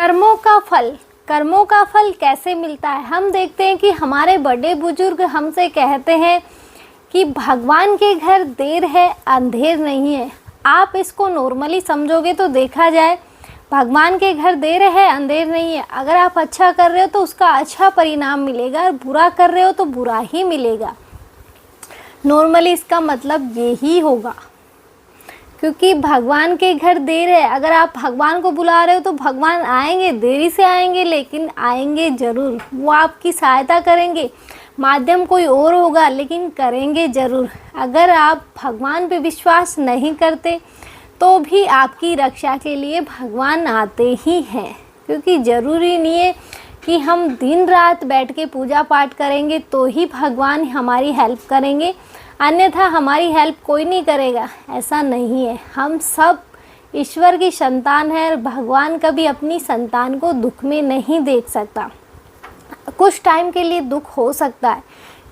कर्मों का फल कैसे मिलता है। हम देखते हैं कि हमारे बड़े बुजुर्ग हमसे कहते हैं कि भगवान के घर देर है अंधेर नहीं है। आप इसको नॉर्मली समझोगे तो देखा जाए भगवान के घर देर है अंधेर नहीं है। अगर आप अच्छा कर रहे हो तो उसका अच्छा परिणाम मिलेगा और बुरा कर रहे हो तो बुरा ही मिलेगा। नॉर्मली इसका मतलब यही होगा, क्योंकि भगवान के घर देर है। अगर आप भगवान को बुला रहे हो तो भगवान आएंगे, देरी से आएंगे लेकिन आएंगे ज़रूर। वो आपकी सहायता करेंगे, माध्यम कोई और होगा लेकिन करेंगे ज़रूर। अगर आप भगवान पे विश्वास नहीं करते तो भी आपकी रक्षा के लिए भगवान आते ही हैं, क्योंकि ज़रूरी नहीं है कि हम दिन रात बैठ के पूजा पाठ करेंगे तो ही भगवान हमारी हेल्प करेंगे, अन्यथा हमारी हेल्प कोई नहीं करेगा। ऐसा नहीं है। हम सब ईश्वर की संतान है और भगवान कभी अपनी संतान को दुख में नहीं देख सकता। कुछ टाइम के लिए दुख हो सकता है,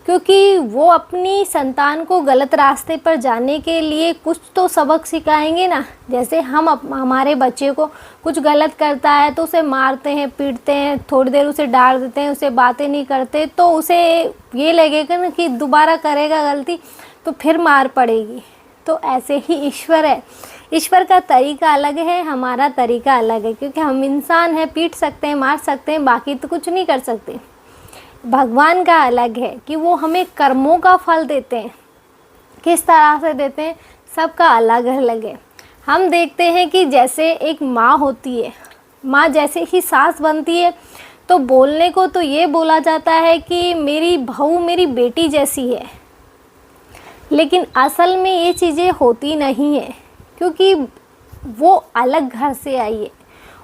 क्योंकि वो अपनी संतान को गलत रास्ते पर जाने के लिए कुछ तो सबक सिखाएंगे ना। जैसे हम हमारे बच्चे को कुछ गलत करता है तो उसे मारते हैं, पीटते हैं, थोड़ी देर उसे डांट देते हैं, उसे बातें नहीं करते तो उसे ये लगेगा ना कि दोबारा करेगा गलती तो फिर मार पड़ेगी। तो ऐसे ही ईश्वर है। ईश्वर का तरीका अलग है, हमारा तरीका अलग है, क्योंकि हम इंसान हैं, पीट सकते हैं, मार सकते हैं, बाकी तो कुछ नहीं कर सकते। भगवान का अलग है कि वो हमें कर्मों का फल देते हैं। किस तरह से देते हैं, सबका अलग अलग है। हम देखते हैं कि जैसे एक माँ होती है, माँ जैसे ही सास बनती है तो बोलने को तो ये बोला जाता है कि मेरी बहू मेरी बेटी जैसी है, लेकिन असल में ये चीज़ें होती नहीं है, क्योंकि वो अलग घर से आई है।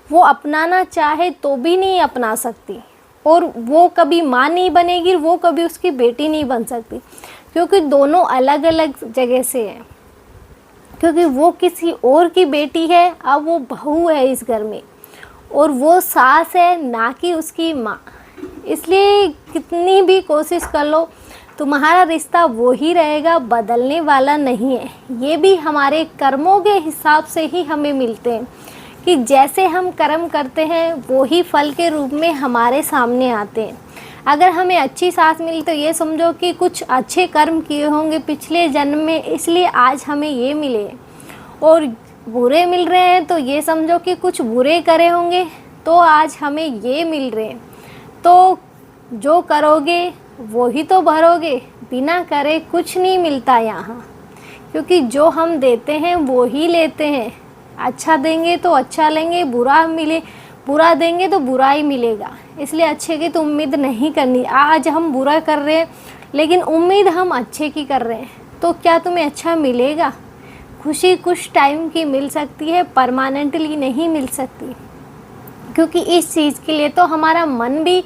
वो अपनाना चाहे तो भी नहीं अपना सकती, और वो कभी माँ नहीं बनेगी, वो कभी उसकी बेटी नहीं बन सकती, क्योंकि दोनों अलग अलग जगह से हैं। क्योंकि वो किसी और की बेटी है, अब वो बहू है इस घर में, और वो सास है ना कि उसकी माँ। इसलिए कितनी भी कोशिश कर लो तुम्हारा रिश्ता वो ही रहेगा, बदलने वाला नहीं है। ये भी हमारे कर्मों के हिसाब से ही हमें मिलते हैं, कि जैसे हम कर्म करते हैं वो ही फल के रूप में हमारे सामने आते हैं। अगर हमें अच्छी सास मिली तो ये समझो कि कुछ अच्छे कर्म किए होंगे पिछले जन्म में, इसलिए आज हमें ये मिले। और बुरे मिल रहे हैं तो ये समझो कि कुछ बुरे करे होंगे तो आज हमें ये मिल रहे हैं। तो जो करोगे वो ही तो भरोगे, बिना करे कुछ नहीं मिलता यहाँ, क्योंकि जो हम देते हैं वो ही लेते हैं। अच्छा देंगे तो अच्छा लेंगे, बुरा देंगे तो बुरा ही मिलेगा। इसलिए अच्छे की तो उम्मीद नहीं करनी। आज हम बुरा कर रहे हैं लेकिन उम्मीद हम अच्छे की कर रहे हैं, तो क्या तुम्हें अच्छा मिलेगा? खुशी कुछ टाइम की मिल सकती है, परमानेंटली नहीं मिल सकती, क्योंकि इस चीज़ के लिए तो हमारा मन भी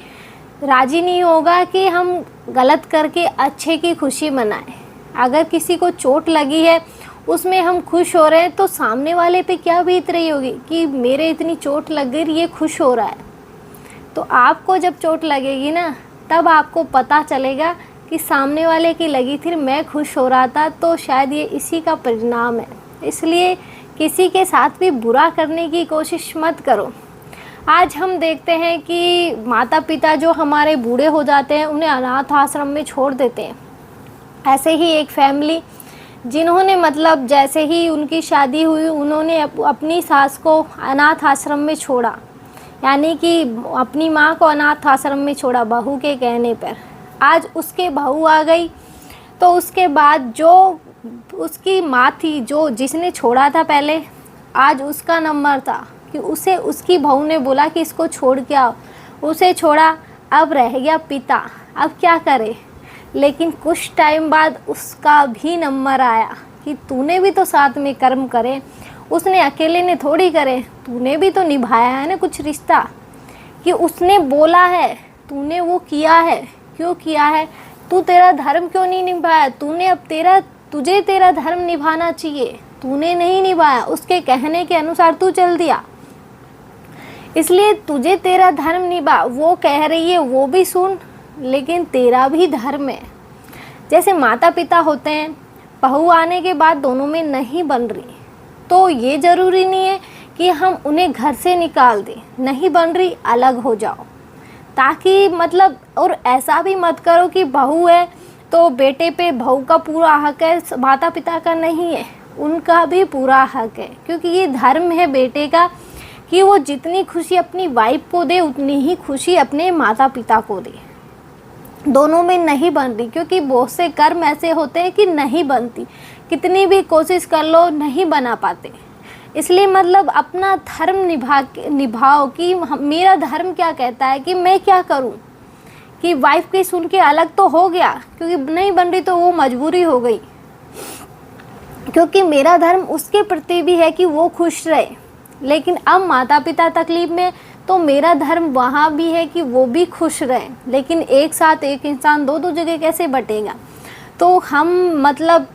राज़ी नहीं होगा कि हम गलत करके अच्छे की खुशी मनाएं। अगर किसी को चोट लगी है उसमें हम खुश हो रहे हैं तो सामने वाले पे क्या बीत रही होगी कि मेरे इतनी चोट लग गई, ये खुश हो रहा है। तो आपको जब चोट लगेगी ना, तब आपको पता चलेगा कि सामने वाले की लगी थी, मैं खुश हो रहा था, तो शायद ये इसी का परिणाम है। इसलिए किसी के साथ भी बुरा करने की कोशिश मत करो। आज हम देखते हैं कि माता पिता जो हमारे बूढ़े हो जाते हैं उन्हें अनाथ आश्रम में छोड़ देते हैं। ऐसे ही एक फैमिली जिन्होंने मतलब जैसे ही उनकी शादी हुई उन्होंने अपनी सास को अनाथ आश्रम में छोड़ा, यानी कि अपनी माँ को अनाथ आश्रम में छोड़ा बहू के कहने पर। आज उसके बहू आ गई तो उसके बाद जो उसकी माँ थी, जो जिसने छोड़ा था पहले, आज उसका नंबर था कि उसे उसकी बहू ने बोला कि इसको छोड़ के आओ। उसे छोड़ा, अब रह गया पिता, अब क्या करे। लेकिन कुछ टाइम बाद उसका भी नंबर आया कि तूने भी तो साथ में कर्म करे, उसने अकेले ने थोड़ी करे, तूने भी तो निभाया है ना कुछ रिश्ता, कि उसने बोला है तूने वो किया है, क्यों किया है, तू तेरा धर्म क्यों नहीं निभाया, तूने अब तुझे तेरा धर्म निभाना चाहिए, तूने नहीं निभाया, उसके कहने के अनुसार तू चल दिया, इसलिए तुझे तेरा धर्म निभा। वो कह रही है वो भी सुन, लेकिन तेरा भी धर्म है। जैसे माता पिता होते हैं, बहू आने के बाद दोनों में नहीं बन रही, तो ये ज़रूरी नहीं है कि हम उन्हें घर से निकाल दें, नहीं बन रही अलग हो जाओ। ताकि मतलब, और ऐसा भी मत करो कि बहू है तो बेटे पे बहू का पूरा हक है, माता पिता का नहीं है, उनका भी पूरा हक है। क्योंकि ये धर्म है बेटे का कि वो जितनी खुशी अपनी वाइफ को दे उतनी ही खुशी अपने माता पिता को दे। दोनों में नहीं बन रही, क्योंकि बहुत से कर्म ऐसे होते हैं कि नहीं बनती, कितनी भी कोशिश कर लो नहीं बना पाते। इसलिए मतलब अपना धर्म निभाओ कि मेरा धर्म क्या कहता है कि मैं क्या करूं। कि वाइफ की सुन के अलग तो हो गया, क्योंकि नहीं बन रही तो वो मजबूरी हो गई, क्योंकि मेरा धर्म उसके प्रति भी है कि वो खुश रहे। लेकिन अब माता पिता तकलीफ में, तो मेरा धर्म वहाँ भी है कि वो भी खुश रहे। लेकिन एक साथ एक इंसान दो जगह कैसे बटेगा। तो हम मतलब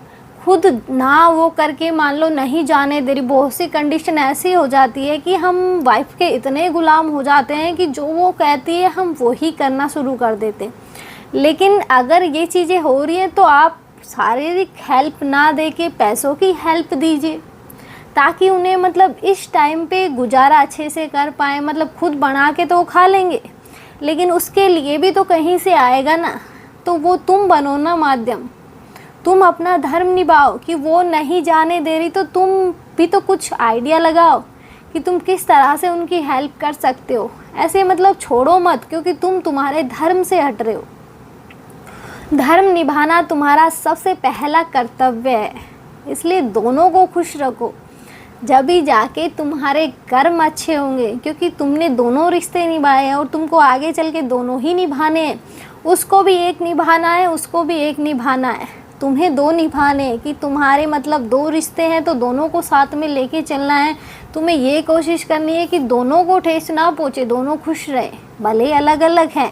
खुद ना वो करके मान लो नहीं जाने दे रही। बहुत सी कंडीशन ऐसी हो जाती है कि हम वाइफ के इतने गुलाम हो जाते हैं कि जो वो कहती है हम वो ही करना शुरू कर देते हैं। लेकिन अगर ये चीज़ें हो रही हैं तो आप शारीरिक हेल्प ना दे के पैसों की हेल्प दीजिए, ताकि उन्हें मतलब इस टाइम पे गुजारा अच्छे से कर पाएँ। मतलब खुद बना के तो वो खा लेंगे, लेकिन उसके लिए भी तो कहीं से आएगा ना। तो वो तुम बनो ना माध्यम, तुम अपना धर्म निभाओ। कि वो नहीं जाने दे रही तो तुम भी तो कुछ आइडिया लगाओ कि तुम किस तरह से उनकी हेल्प कर सकते हो। ऐसे मतलब छोड़ो मत, क्योंकि तुम तुम्हारे धर्म से हट रहे हो। धर्म निभाना तुम्हारा सबसे पहला कर्तव्य है। इसलिए दोनों को खुश रखो, जब भी जाके तुम्हारे कर्म अच्छे होंगे। क्योंकि तुमने दोनों रिश्ते निभाए हैं और तुमको आगे चल के दोनों ही निभाने हैं। उसको भी एक निभाना है, उसको भी एक निभाना है, तुम्हें दो निभाने हैं। कि तुम्हारे मतलब दो रिश्ते हैं तो दोनों को साथ में लेके चलना है। तुम्हें ये कोशिश करनी है कि दोनों को ठेस ना पहुँचे, दोनों खुश रहे। भले अलग अलग हैं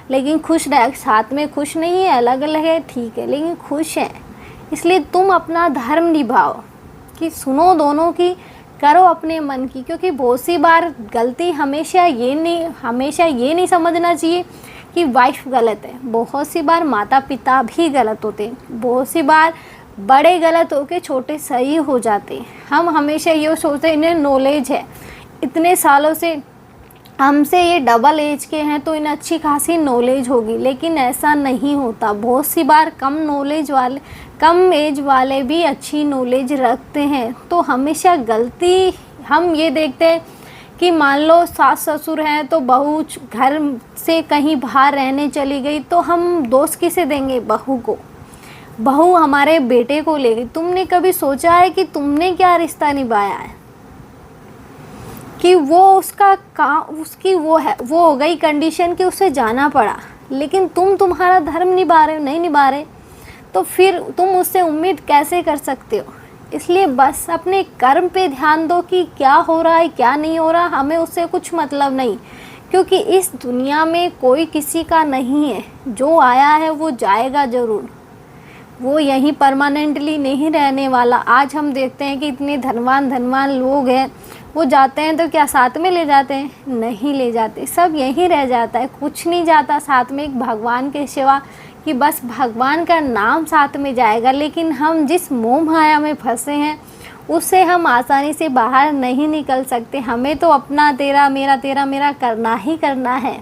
लेकिन खुश रहे। साथ में खुश नहीं है, अलग अलग है ठीक है, लेकिन खुश है। इसलिए तुम अपना धर्म निभाओ कि सुनो दोनों की, करो अपने मन की। क्योंकि बहुत सी बार गलती हमेशा ये नहीं समझना चाहिए कि वाइफ गलत है। बहुत सी बार माता पिता भी गलत होते हैं। बहुत सी बार बड़े गलत होके छोटे सही हो जाते हैं। हम हमेशा ये सोचते हैं इन्हें नॉलेज है, इतने सालों से हमसे ये डबल एज के हैं तो इन्हें अच्छी खासी नॉलेज होगी, लेकिन ऐसा नहीं होता। बहुत सी बार कम एज वाले भी अच्छी नॉलेज रखते हैं। तो हमेशा गलती हम ये देखते हैं कि मान लो सास ससुर हैं तो बहू घर से कहीं बाहर रहने चली गई, तो हम दोस्त किसे देंगे? बहू को। बहू हमारे बेटे को ले गई। तुमने कभी सोचा है कि तुमने क्या रिश्ता निभाया है? कि वो उसकी वो हो गई कंडीशन कि उसे जाना पड़ा, लेकिन तुम्हारा धर्म निभा रहे हो, नहीं निभा रहे, तो फिर तुम उससे उम्मीद कैसे कर सकते हो? इसलिए बस अपने कर्म पे ध्यान दो कि क्या हो रहा है क्या नहीं हो रहा, हमें उससे कुछ मतलब नहीं। क्योंकि इस दुनिया में कोई किसी का नहीं है। जो आया है वो जाएगा ज़रूर, वो यहीं परमानेंटली नहीं रहने वाला। आज हम देखते हैं कि इतने धनवान लोग हैं, वो जाते हैं तो क्या साथ में ले जाते हैं? नहीं ले जाते, सब यहीं रह जाता है, कुछ नहीं जाता साथ में एक भगवान के सिवा, कि बस भगवान का नाम साथ में जाएगा। लेकिन हम जिस मोह माया में फंसे हैं उससे हम आसानी से बाहर नहीं निकल सकते। हमें तो अपना तेरा मेरा करना ही करना है।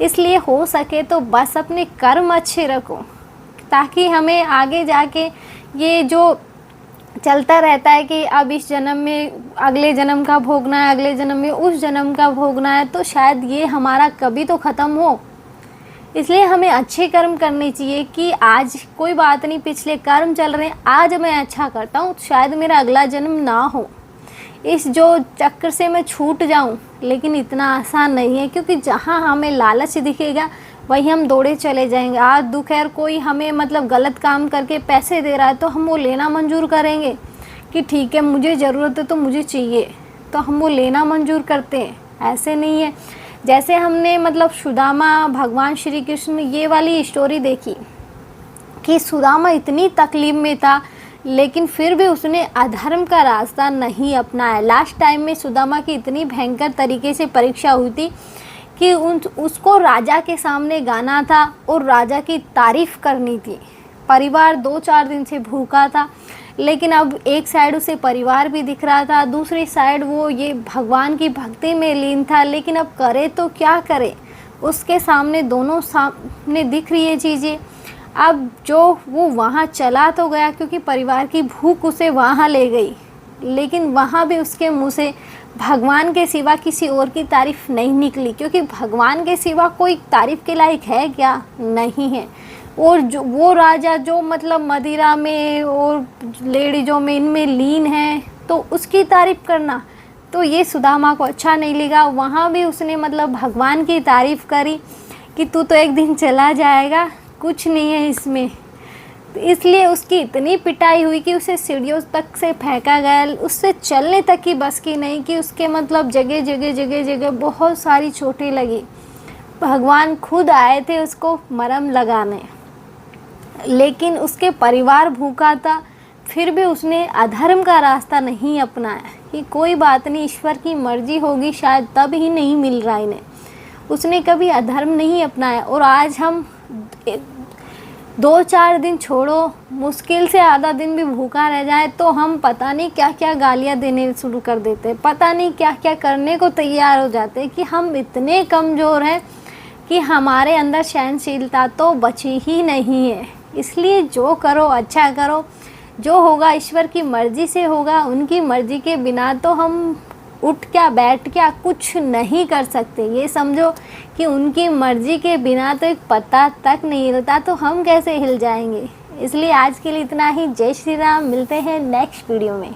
इसलिए हो सके तो बस अपने कर्म अच्छे रखो, ताकि हमें आगे जाके ये जो चलता रहता है कि अब इस जन्म में अगले जन्म का भोगना है, अगले जन्म में उस जन्म का भोगना है, तो शायद ये हमारा कभी तो ख़त्म हो। इसलिए हमें अच्छे कर्म करने चाहिए कि आज कोई बात नहीं, पिछले कर्म चल रहे हैं, आज मैं अच्छा करता हूँ, शायद मेरा अगला जन्म ना हो, इस जो चक्र से मैं छूट जाऊँ। लेकिन इतना आसान नहीं है, क्योंकि जहाँ हमें लालच दिखेगा वही हम दौड़े चले जाएंगे। आज दुख है, कोई हमें मतलब गलत काम करके पैसे दे रहा है तो हम वो लेना मंजूर करेंगे कि ठीक है मुझे ज़रूरत है तो मुझे चाहिए, तो हम वो लेना मंजूर करते हैं। ऐसे नहीं है। जैसे हमने मतलब सुदामा, भगवान श्री कृष्ण, ये वाली स्टोरी देखी कि सुदामा इतनी तकलीफ में था, लेकिन फिर भी उसने अधर्म का रास्ता नहीं अपनाया। लास्ट टाइम में सुदामा की इतनी भयंकर तरीके से परीक्षा हुई थी कि उसको राजा के सामने गाना था और राजा की तारीफ़ करनी थी। परिवार 2-4 दिन से भूखा था, लेकिन अब एक साइड उसे परिवार भी दिख रहा था, दूसरी साइड वो ये भगवान की भक्ति में लीन था। लेकिन अब करे तो क्या करे, उसके सामने दोनों सामने दिख रही है चीज़ें। अब जो वो वहाँ चला तो गया क्योंकि परिवार की भूख उसे वहाँ ले गई, लेकिन वहाँ भी उसके मुंह से भगवान के सिवा किसी और की तारीफ़ नहीं निकली, क्योंकि भगवान के सिवा कोई तारीफ़ के लायक है क्या? नहीं है। और जो वो राजा जो मतलब मदिरा में और लेडीजों में इनमें लीन है, तो उसकी तारीफ़ करना, तो ये सुदामा को अच्छा नहीं लगा। वहाँ भी उसने मतलब भगवान की तारीफ़ करी कि तू तो एक दिन चला जाएगा, कुछ नहीं है इसमें। तो इसलिए उसकी इतनी पिटाई हुई कि उसे सीढ़ियों तक से फेंका गया, उससे चलने तक की बस की नहीं, कि उसके मतलब जगह जगह जगह जगह बहुत सारी चोटें लगी। भगवान खुद आए थे उसको मरहम लगाने, लेकिन उसके परिवार भूखा था, फिर भी उसने अधर्म का रास्ता नहीं अपनाया कि कोई बात नहीं, ईश्वर की मर्जी होगी शायद तब ही नहीं मिल रहा इन्हें। उसने कभी अधर्म नहीं अपनाया। और आज हम 2-4 दिन छोड़ो, मुश्किल से आधा दिन भी भूखा रह जाए तो हम पता नहीं क्या क्या गालियाँ देने शुरू कर देते हैं, पता नहीं क्या क्या करने को तैयार हो जाते हैं कि हम इतने कमज़ोर हैं कि हमारे अंदर सहनशीलता तो बची ही नहीं है। इसलिए जो करो अच्छा करो, जो होगा ईश्वर की मर्ज़ी से होगा। उनकी मर्ज़ी के बिना तो हम उठ क्या बैठ क्या कुछ नहीं कर सकते। ये समझो कि उनकी मर्ज़ी के बिना तो एक पत्ता तक नहीं हिलता, तो हम कैसे हिल जाएंगे। इसलिए आज के लिए इतना ही। जय श्री राम। मिलते हैं नेक्स्ट वीडियो में।